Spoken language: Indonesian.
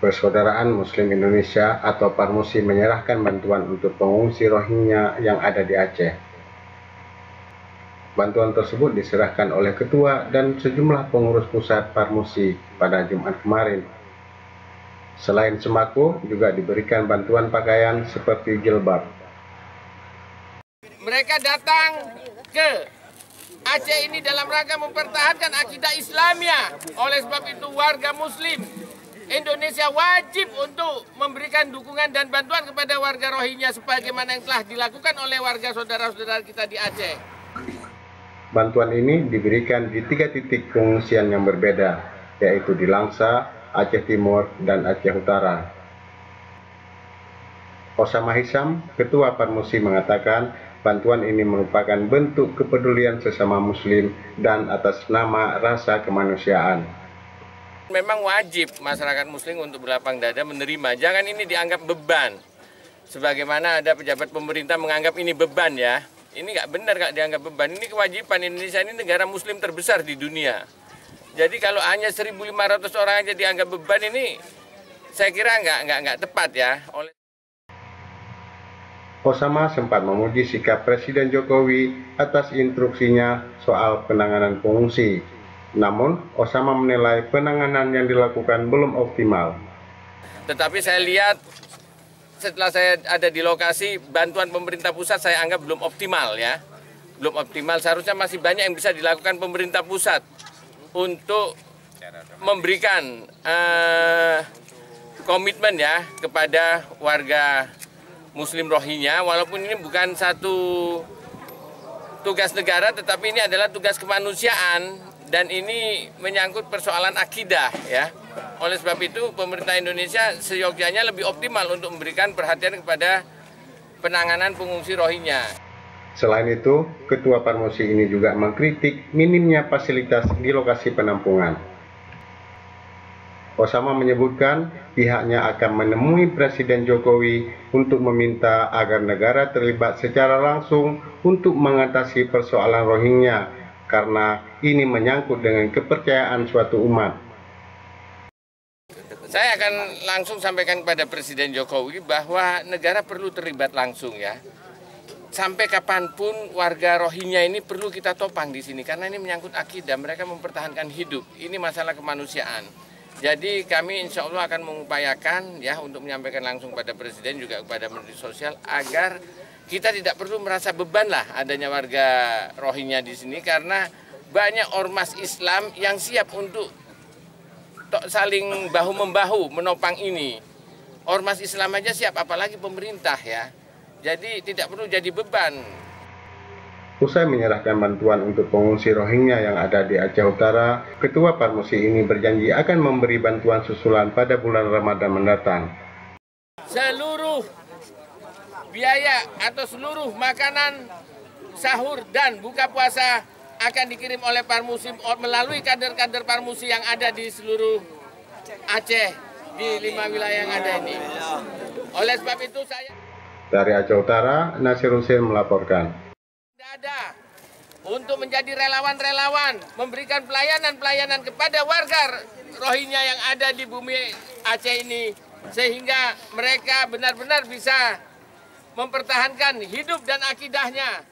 Persaudaraan Muslim Indonesia atau Parmusi menyerahkan bantuan untuk pengungsi Rohingya yang ada di Aceh. Bantuan tersebut diserahkan oleh Ketua dan sejumlah pengurus pusat Parmusi pada Jumat kemarin. Selain sembako, juga diberikan bantuan pakaian seperti jilbab. Mereka datang ke Aceh ini dalam rangka mempertahankan akidah Islamnya. Oleh sebab itu warga Muslim Indonesia wajib untuk memberikan dukungan dan bantuan kepada warga Rohingya sebagaimana yang telah dilakukan oleh warga saudara-saudara kita di Aceh. Bantuan ini diberikan di 3 titik pengungsian yang berbeda, yaitu di Langsa, Aceh Timur, dan Aceh Utara. Osama Hisam, Ketua Parmusi, mengatakan bantuan ini merupakan bentuk kepedulian sesama Muslim dan atas nama rasa kemanusiaan. Memang wajib masyarakat Muslim untuk berlapang dada menerima. Jangan ini dianggap beban. Sebagaimana ada pejabat pemerintah menganggap ini beban ya. Ini nggak benar nggak dianggap beban. Ini kewajiban. Indonesia ini negara Muslim terbesar di dunia. Jadi kalau hanya 1.500 orang aja dianggap beban ini, saya kira nggak tepat ya. Osama sempat memuji sikap Presiden Jokowi atas instruksinya soal penanganan pengungsi. Namun, Osama menilai penanganan yang dilakukan belum optimal. Tetapi saya lihat setelah saya ada di lokasi, bantuan pemerintah pusat saya anggap belum optimal ya. Belum optimal, seharusnya masih banyak yang bisa dilakukan pemerintah pusat untuk memberikan komitmen ya kepada warga Muslim Rohingya, walaupun ini bukan satu tugas negara, tetapi ini adalah tugas kemanusiaan. Dan ini menyangkut persoalan akidah ya. Oleh sebab itu pemerintah Indonesia seyogyanya lebih optimal untuk memberikan perhatian kepada penanganan pengungsi Rohingya. Selain itu, Ketua Parmusi ini juga mengkritik minimnya fasilitas di lokasi penampungan. Osama menyebutkan pihaknya akan menemui Presiden Jokowi untuk meminta agar negara terlibat secara langsung untuk mengatasi persoalan Rohingya, karena ini menyangkut dengan kepercayaan suatu umat. Saya akan langsung sampaikan kepada Presiden Jokowi bahwa negara perlu terlibat langsung ya. Sampai kapanpun warga Rohingya ini perlu kita topang di sini karena ini menyangkut akidah, mereka mempertahankan hidup. Ini masalah kemanusiaan. Jadi kami insya Allah akan mengupayakan ya untuk menyampaikan langsung pada Presiden juga kepada Menteri Sosial agar kita tidak perlu merasa beban lah adanya warga Rohingya di sini karena banyak ormas Islam yang siap untuk saling bahu-membahu menopang ini. Ormas Islam aja siap, apalagi pemerintah ya. Jadi tidak perlu jadi beban. Usai menyerahkan bantuan untuk pengungsi Rohingya yang ada di Aceh Utara, Ketua Parmusi ini berjanji akan memberi bantuan susulan pada bulan Ramadan mendatang. Seluruh biaya atau seluruh makanan sahur dan buka puasa akan dikirim oleh Parmusi melalui kader-kader Parmusi yang ada di seluruh Aceh di 5 wilayah yang ada ini. Oleh sebab itu saya dari Aceh Utara, Nasir Husin melaporkan. Ada untuk menjadi relawan-relawan memberikan pelayanan-pelayanan kepada warga Rohingya yang ada di bumi Aceh ini sehingga mereka benar-benar bisa mempertahankan hidup dan akidahnya.